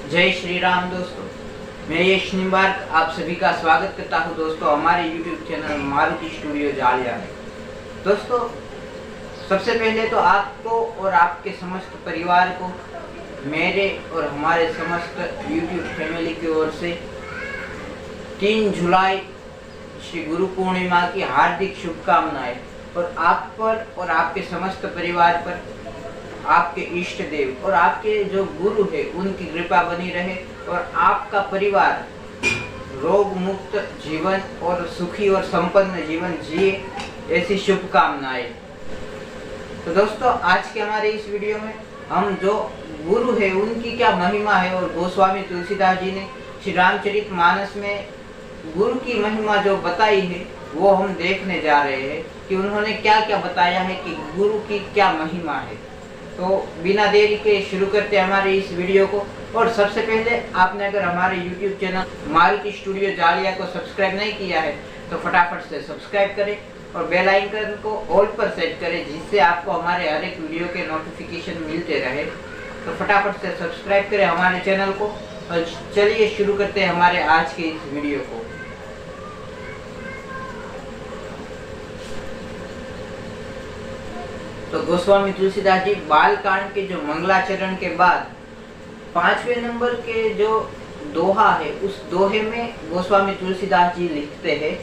जय श्री राम दोस्तों, मैं यश निम्बार्क आप सभी का स्वागत करता हूं दोस्तों हमारे YouTube चैनल मारुति स्टूडियो जालिया में। दोस्तों, सबसे पहले तो आपको और आपके समस्त परिवार को मेरे और हमारे समस्त YouTube फैमिली की ओर से 3 जुलाई श्री गुरु पूर्णिमा की हार्दिक शुभकामनाएं और आप पर और आपके समस्त परिवार पर आपके इष्ट देव और आपके जो गुरु है उनकी कृपा बनी रहे और आपका परिवार रोग मुक्त जीवन और सुखी और संपन्न जीवन जिए, ऐसी शुभकामनाएं। तो दोस्तों, आज के हमारे इस वीडियो में हम जो गुरु है उनकी क्या महिमा है और गोस्वामी तुलसीदास जी ने श्री रामचरितमानस में गुरु की महिमा जो बताई है वो हम देखने जा रहे हैं कि उन्होंने क्या क्या बताया है कि गुरु की क्या महिमा है। तो बिना देरी के शुरू करते हैं हमारे इस वीडियो को। और सबसे पहले आपने अगर हमारे YouTube चैनल मारुति स्टूडियो जालिया को सब्सक्राइब नहीं किया है तो फटाफट से सब्सक्राइब करें और बेल आइकन को ऑल पर सेट करें, जिससे आपको हमारे हर एक वीडियो के नोटिफिकेशन मिलते रहे। तो फटाफट से सब्सक्राइब करें हमारे चैनल को और चलिए शुरू करते हैं हमारे आज के इस वीडियो को। तो गोस्वामी तुलसीदास जी बालकांड के जो मंगलाचरण के बाद 5वें नंबर के जो दोहा है उस दोहे में गोस्वामी तुलसीदास जी लिखते हैं,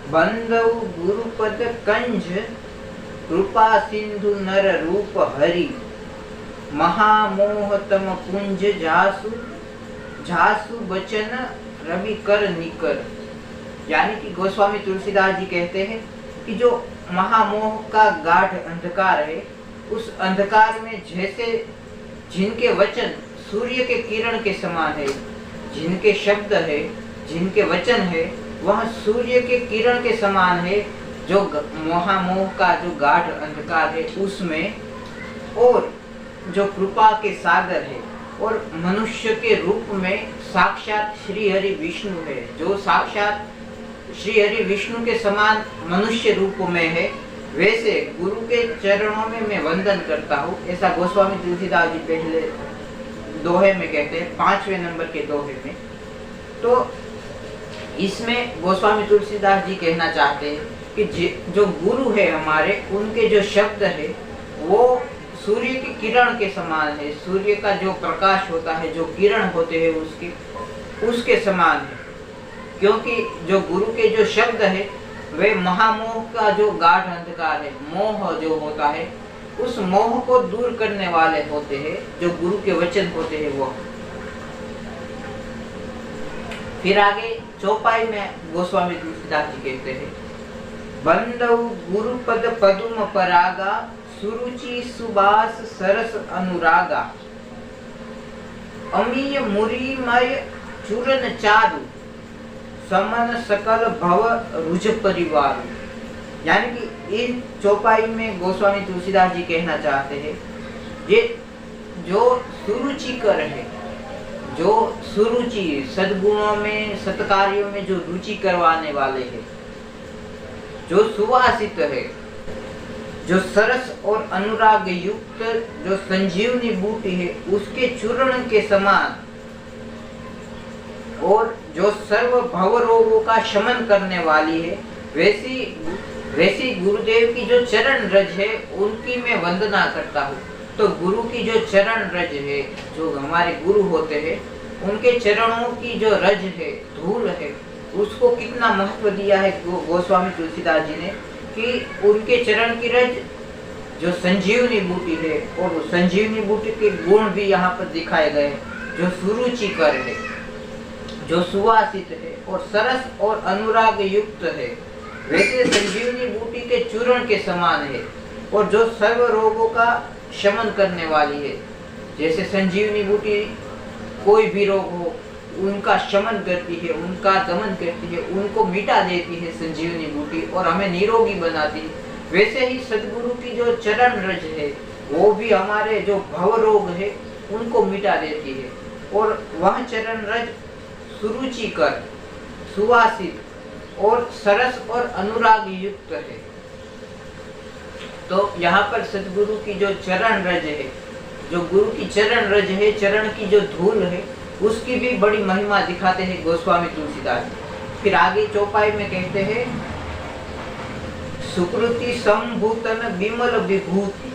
बंदौ गुरुपद कंज कृपा सिंधु नर रूप हरि, महामोहतम पुंज जासु जासु बचन रवि कर निकर। यानी कि गोस्वामी तुलसीदास जी कहते हैं कि जो महामोह का गाढ़ अंधकार है, उस अंधकार में जैसे जिनके वचन सूर्य के किरण के समान है, जिनके शब्द है, जिनके वचन है, वह सूर्य के किरण के समान है, जो महामोह का जो गाढ़ अंधकार है उसमें, और जो कृपा के सागर है और मनुष्य के रूप में साक्षात श्री हरि विष्णु है, जो साक्षात श्री हरि विष्णु के समान मनुष्य रूप में है, वैसे गुरु के चरणों में मैं वंदन करता हूँ। ऐसा गोस्वामी तुलसीदास जी पहले दोहे में कहते हैं, 5वें नंबर के दोहे में। तो इसमें गोस्वामी तुलसीदास जी कहना चाहते हैं कि जो गुरु है हमारे, उनके जो शब्द है वो सूर्य की किरण के समान है, सूर्य का जो प्रकाश होता है, जो किरण होते हैं उसके समान है। क्योंकि जो गुरु के जो शब्द है वे महामोह का जो गाढ़ अंधकार है, मोह जो होता है, उस मोह को दूर करने वाले होते हैं, जो गुरु के वचन होते हैं वो। फिर आगे चौपाई में गोस्वामी तुलसीदास जी कहते हैं, बंदौ गुरुपद पदुम परागा, सुरुचि सुबास सरस अनुरागा, अमीय मुरीमय चूरन चारु, समन सकल भव रुज परिवार। यानी कि इन चौपाई में गोस्वामी तुलसीदास जी कहना चाहते हैं, ये जो सुरुचिकर है, जो सुरुचि सद्गुणों में सत्कार्यों में जो रुचि करवाने वाले हैं, जो सुवासित है, जो सरस और अनुराग युक्त जो संजीवनी बूटी है उसके चूर्ण के समान, और जो सर्व भव रोगों का शमन करने वाली है, वैसी गुरुदेव की जो चरण रज है उनकी मैं वंदना करता हूँ। तो गुरु की जो चरण रज है, जो हमारे गुरु होते हैं, उनके चरणों की जो रज है, धूल है, उसको कितना महत्व दिया है गोस्वामी तुलसीदास जी ने, कि उनके चरण की रज जो संजीवनी बूटी है, और संजीवनी बूटी के गुण भी यहाँ पर दिखाए गए, जो सुरुचिकर है, जो सुवासित है और सरस और अनुराग युक्त है, वैसे संजीवनी बूटी के चूर्ण के समान है, और जो सर्व रोगों का शमन करने वाली है। जैसे संजीवनी बूटी कोई भी रोग हो उनका शमन करती है, उनका दमन करती है, उनको मिटा देती है संजीवनी बूटी और हमें निरोगी बनाती है। वैसे ही सदगुरु की जो चरण रज है वो भी हमारे जो भव रोग है उनको मिटा देती है, और वह चरण रज सुरुचिकर, सुवासित और सरस और अनुराग युक्त है। तो यहाँ पर सदगुरु की जो चरण रज है, जो गुरु की चरण रज है, चरण की जो धूल है, उसकी भी बड़ी महिमा दिखाते हैं गोस्वामी तुलसीदास जी। फिर आगे चौपाई में कहते हैं, सुकृति संभूतन विमल विभूति,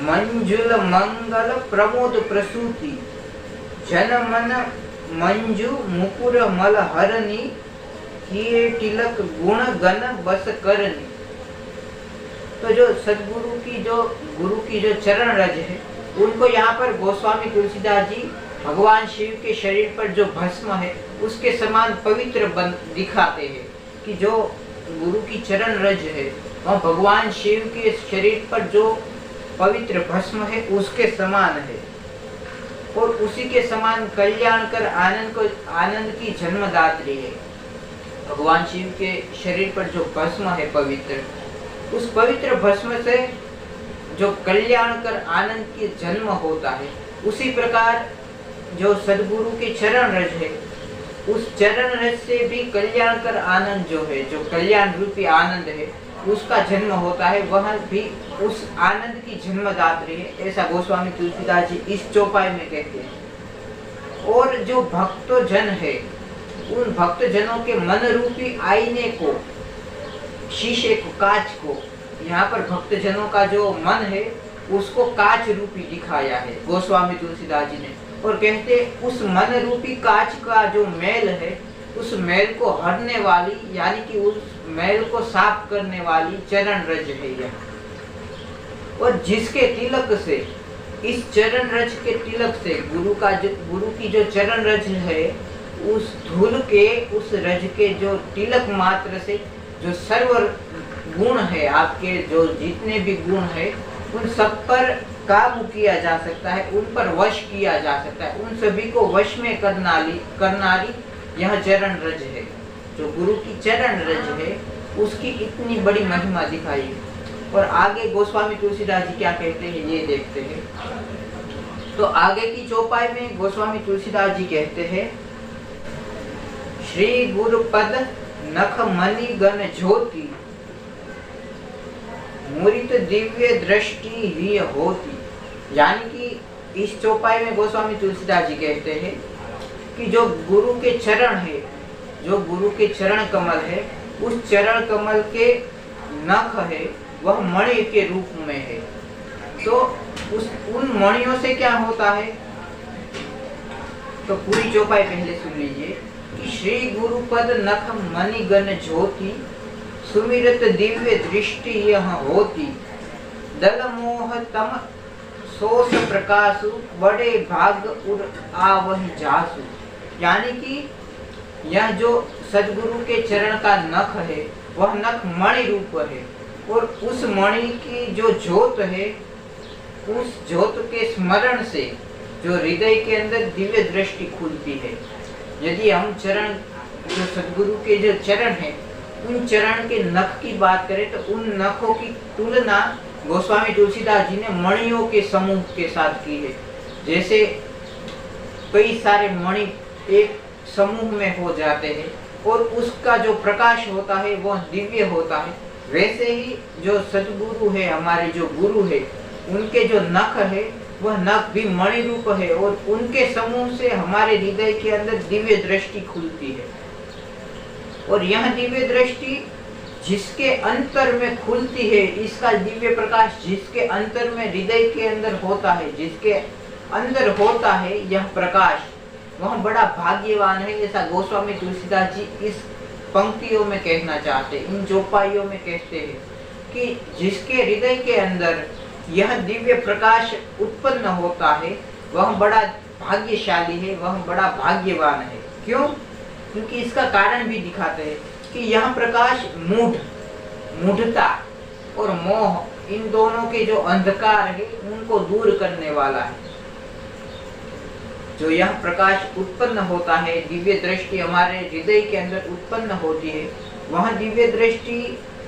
मंजुल मंगल प्रमोद प्रसूति, जन मन मंजू मुकुर मल हरनी, किए तिलक गुण गण बस करनी। तो जो सदगुरु की जो गुरु की जो चरण रज है, उनको यहाँ पर गोस्वामी तुलसीदास जी भगवान शिव के शरीर पर जो भस्म है उसके समान पवित्र दिखाते हैं कि जो गुरु की चरण रज है वह भगवान शिव के शरीर पर जो पवित्र भस्म है उसके समान है, और उसी के समान कल्याण कर आनंद की जन्मदात्री है। भगवान शिव के शरीर पर जो भस्म है पवित्र, उस पवित्र भस्म से जो कल्याण कर आनंद की जन्म होता है, उसी प्रकार जो सदगुरु के चरण रज है, उस चरण रज से भी कल्याण कर आनंद जो है, जो कल्याण रूपी आनंद है, उसका जन्म होता है, वह भी उस आनंद की जन्मदात्री है। ऐसा गोस्वामी तुलसीदास जी इस चौपाई में कहते हैं। और जो भक्तजन है, उन भक्तजनों के मन रूपी आईने को, शीशे को, कांच को, यहाँ पर भक्तजनों का जो मन है उसको कांच रूपी दिखाया है गोस्वामी तुलसीदास जी ने, और कहते उस मन रूपी कांच का जो मैल है, उस मैल को हरने वाली, यानी कि उस मैल को साफ करने वाली चरण रज है यह। और जिसके तिलक से, इस चरण रज के तिलक से, गुरु की जो चरण रज है, उस धूल के, उस रज के जो तिलक मात्र से जो सर्व गुण है, आपके जो जितने भी गुण है, उन सब पर काबू किया जा सकता है, उन पर वश किया जा सकता है, उन सभी को वश में करनारी यह चरण रज है। जो गुरु की चरण रज है उसकी इतनी बड़ी महिमा दिखाई है। और आगे गोस्वामी तुलसीदास जी क्या कहते हैं ये देखते हैं। तो आगे की चौपाई में गोस्वामी तुलसीदास जी कहते हैं, श्री गुरु पद नख मणि गण ज्योति, मूरित दिव्य दृष्टि ही होती। यानी कि इस चौपाई में गोस्वामी तुलसीदास जी कहते हैं कि जो गुरु के चरण है, जो गुरु के चरण कमल है, उस चरण कमल के नख है वह मणि के रूप में है। तो उन मणियों से क्या होता है, तो पूरी चौपाई पहले सुन लीजिए कि श्री गुरुपद नख मणि गण ज्योति, सुमिरत दिव्य दृष्टि यह होती, दल मोह तम सोस प्रकाशु, बड़े भाग उर आवहि जासु। यानी कि यह जो सदगुरु के चरण का नख है वह नख मणि रूप है, और उस मणि की जो ज्योत है, उस ज्योत के स्मरण से जो हृदय के अंदर दिव्य दृष्टि खुलती है। यदि हम चरण, जो सदगुरु के जो चरण है, उन चरण के नख की बात करें तो उन नखों की तुलना गोस्वामी तुलसीदास जी ने मणियों के समूह के साथ की है। जैसे कई सारे मणि एक समूह में हो जाते हैं और उसका जो प्रकाश होता है वह दिव्य होता है, वैसे ही जो सदगुरु है, हमारे जो गुरु है, उनके जो नख है वह नख भी मणि रूप है, और उनके समूह से हमारे हृदय के अंदर दिव्य दृष्टि खुलती है। और यह दिव्य दृष्टि जिसके अंतर में खुलती है, इसका दिव्य प्रकाश जिसके अंतर में, हृदय के अंदर होता है, जिसके अंदर होता है यह प्रकाश, वह बड़ा भाग्यवान है। ऐसा गोस्वामी तुलसीदास जी इस पंक्तियों में कहना चाहते, इन चौपाइयों में कहते हैं कि जिसके हृदय के अंदर यह दिव्य प्रकाश उत्पन्न होता है वह बड़ा भाग्यशाली है, वह बड़ा भाग्यवान है। क्यों? क्योंकि इसका कारण भी दिखाते हैं कि यह प्रकाश मूढ़ता और मोह, इन दोनों के जो अंधकार है उनको दूर करने वाला है। जो यह प्रकाश उत्पन्न होता है, दिव्य दृष्टि हमारे हृदय के अंदर उत्पन्न होती है, वह दिव्य दृष्टि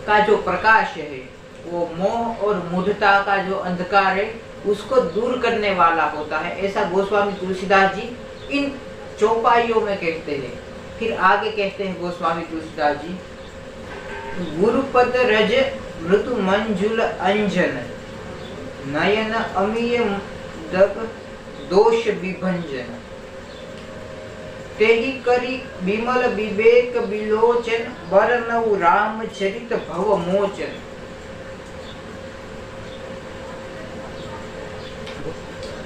का जो प्रकाश है वो मोह और मूढ़ता का जो अंधकार है उसको दूर करने वाला होता है। ऐसा गोस्वामी तुलसीदास जी इन चौपाइयों में कहते हैं। फिर आगे कहते हैं गोस्वामी तुलसीदास जी, गुरुपद रज मृदु मंजुल अंजन, नयन अमीय दग दोष विभंजन। तेहि करी विमल विवेक विलोचन, वर्णव रामचरित भव मोचन।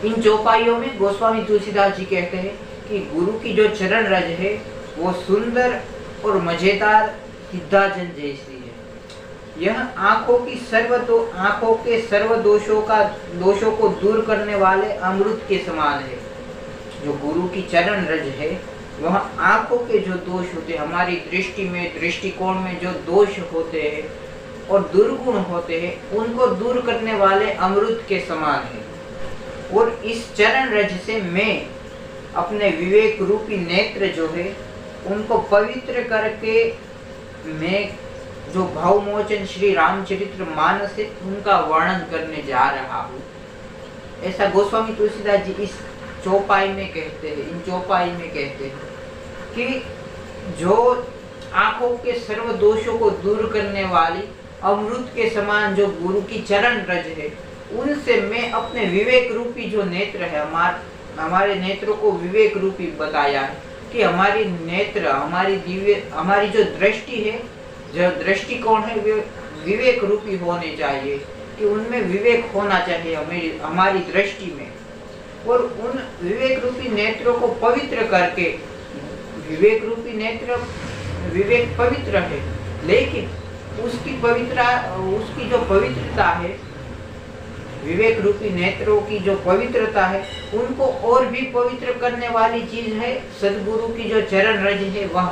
इन चौपाइयों में गोस्वामी तुलसीदास जी कहते हैं कि गुरु की जो चरण रज है वो सुंदर और मजेदार हिद्दाजन जैसी है। यह आंखों के सर्व दोषों को दूर करने वाले अमृत के समान है। जो गुरु की चरण रज है वह आंखों के जो दोष होते हैं, हमारी दृष्टि में, दृष्टिकोण में जो दोष होते हैं और दुर्गुण होते हैं, उनको दूर करने वाले अमृत के समान है। और इस चरण रज से मैं अपने विवेक रूपी नेत्र जो है उनको पवित्र करके मैं जो भवमोचन श्री रामचरित्र मानस है उनका वर्णन करने जा रहा हूँ। ऐसा गोस्वामी तुलसीदास जी इस चौपाई में कहते हैं, इन चौपाई में कहते हैं कि जो आंखों के सर्व दोषों को दूर करने वाली अमृत के समान जो गुरु की चरण रज है, उनसे मैं अपने विवेक रूपी जो नेत्र है, हमारे नेत्रों को विवेक रूपी बताया है कि हमारी नेत्र, हमारी जो दृष्टि है, जो दृष्टिकोण है, वे विवेक रूपी होने चाहिए, कि उनमें विवेक होना चाहिए हमारी दृष्टि में। और उन विवेक रूपी नेत्रों को पवित्र करके, विवेक रूपी नेत्र, विवेक पवित्र है, लेकिन उसकी जो पवित्रता है, विवेक रूपी नेत्रों की जो पवित्रता है, उनको और भी पवित्र करने वाली चीज है सदगुरु की जो चरण रज है वह।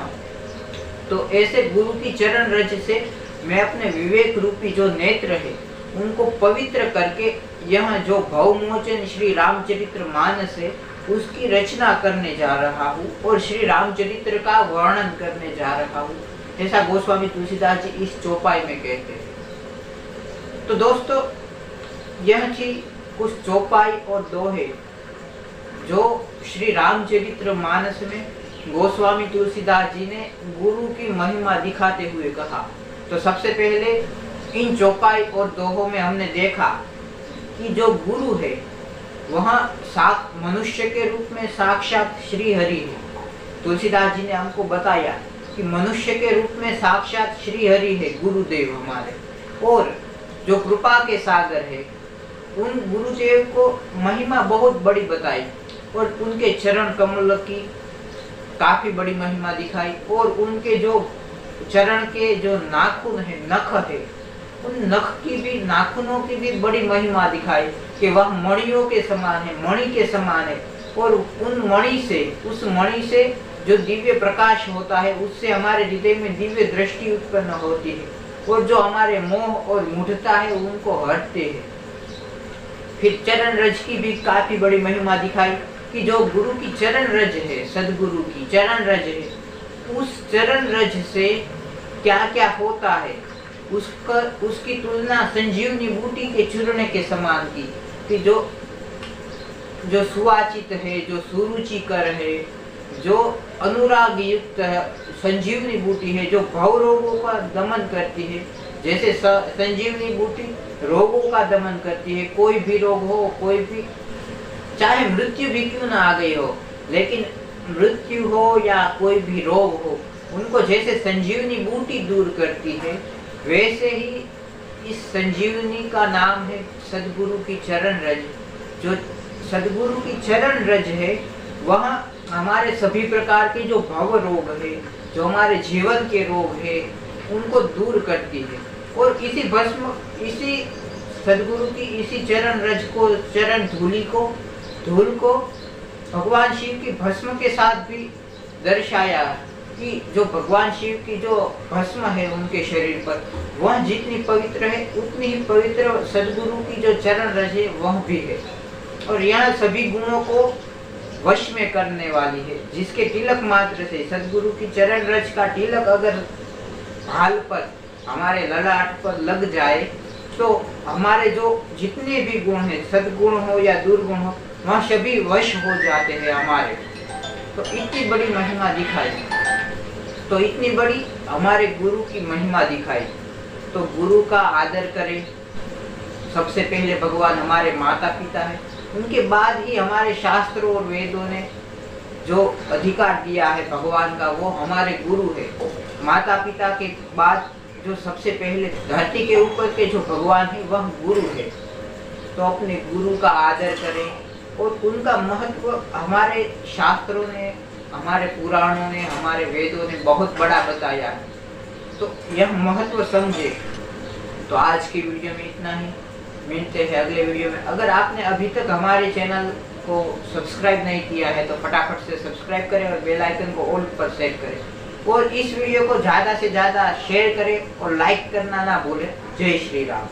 तो ऐसे गुरु की चरण रज से मैं अपने विवेक रूपी जो नेत्र है उनको पवित्र करके यहाँ जो भवमोचन श्री रामचरित्र मानस है उसकी रचना करने जा रहा हूँ और श्री रामचरित्र का वर्णन करने जा रहा हूँ। ऐसा गोस्वामी तुलसीदास जी इस चौपाई में कहते हैं। तो दोस्तों, यह थी कुछ चौपाई और दोहे जो श्री रामचरित्र मानस में गोस्वामी तुलसीदास जी ने गुरु की महिमा दिखाते हुए कहा। तो सबसे पहले इन चौपाई और दोहों में हमने देखा कि जो गुरु है वह मनुष्य के रूप में साक्षात श्री हरि है। तुलसीदास जी ने हमको बताया कि मनुष्य के रूप में साक्षात श्री हरि है गुरुदेव हमारे, और जो कृपा के सागर है उन गुरुदेव को महिमा बहुत बड़ी बताई और उनके चरण कमल की काफी बड़ी महिमा दिखाई, और उनके जो चरण के जो नाखून है, नख है, उन नख की भी, नाखूनों की भी बड़ी महिमा दिखाई कि वह मणियों के समान है, मणि के समान है, और उन मणि से, उस मणि से जो दिव्य प्रकाश होता है उससे हमारे हृदय में दिव्य दृष्टि उत्पन्न होती है, और जो हमारे मोह और मूढ़ता है उनको हटते हैं। फिर चरण रज की भी काफी बड़ी महिमा दिखाई कि जो गुरु की चरण रज है, सदगुरु की चरण रज है, उस चरण रज से क्या क्या होता है उसकी तुलना संजीवनी बूटी के चूर्ण के समान की, कि जो सुवाचित है, जो सुरुचिकर है, जो अनुराग युक्त है, संजीवनी बूटी है, जो भव रोगों का दमन करती है। जैसे संजीवनी बूटी रोगों का दमन करती है, कोई भी रोग हो, कोई भी, चाहे मृत्यु भी क्यों ना आ गई हो, लेकिन मृत्यु हो या कोई भी रोग हो, उनको जैसे संजीवनी बूटी दूर करती है, वैसे ही इस संजीवनी का नाम है सदगुरु की चरण रज। जो सदगुरु की चरण रज है वह हमारे सभी प्रकार के जो भव रोग है, जो हमारे जीवन के रोग है, उनको दूर करती है। और इसी सदगुरु की इसी चरण रज को, चरण धूल को भगवान शिव की भस्म के साथ भी दर्शाया कि जो भगवान शिव की जो भस्म है उनके शरीर पर, वह जितनी पवित्र है उतनी ही पवित्र सदगुरु की जो चरण रज है वह भी है। और यह सभी गुणों को वश में करने वाली है, जिसके तिलक मात्र से, सदगुरु की चरण रज का तिलक अगर भाल पर, हमारे ललाट पर लग जाए तो हमारे जो जितने भी गुण हैं, सद्गुण हो या दुर्गुण हो, वह सभी वश हो जाते हैं हमारे। तो इतनी बड़ी महिमा दिखाई, तो इतनी बड़ी हमारे गुरु की महिमा दिखाई। तो गुरु का आदर करें। सबसे पहले भगवान हमारे माता पिता है, उनके बाद ही हमारे शास्त्रों और वेदों ने जो अधिकार दिया है भगवान का, वो हमारे गुरु है। माता पिता के बाद जो सबसे पहले धरती के ऊपर के जो भगवान है वह गुरु है। तो अपने गुरु का आदर करें और उनका महत्व हमारे शास्त्रों ने, हमारे पुराणों ने, हमारे वेदों ने बहुत बड़ा बताया है। तो यह महत्व समझे। तो आज की वीडियो में इतना ही, मिलते हैं अगले वीडियो में। अगर आपने अभी तक हमारे चैनल को सब्सक्राइब नहीं किया है तो फटाफट से सब्सक्राइब करें और बेल आइकन को ऑल पर सेट करें और इस वीडियो को ज़्यादा से ज़्यादा शेयर करें और लाइक करना ना भूलें। जय श्री राम।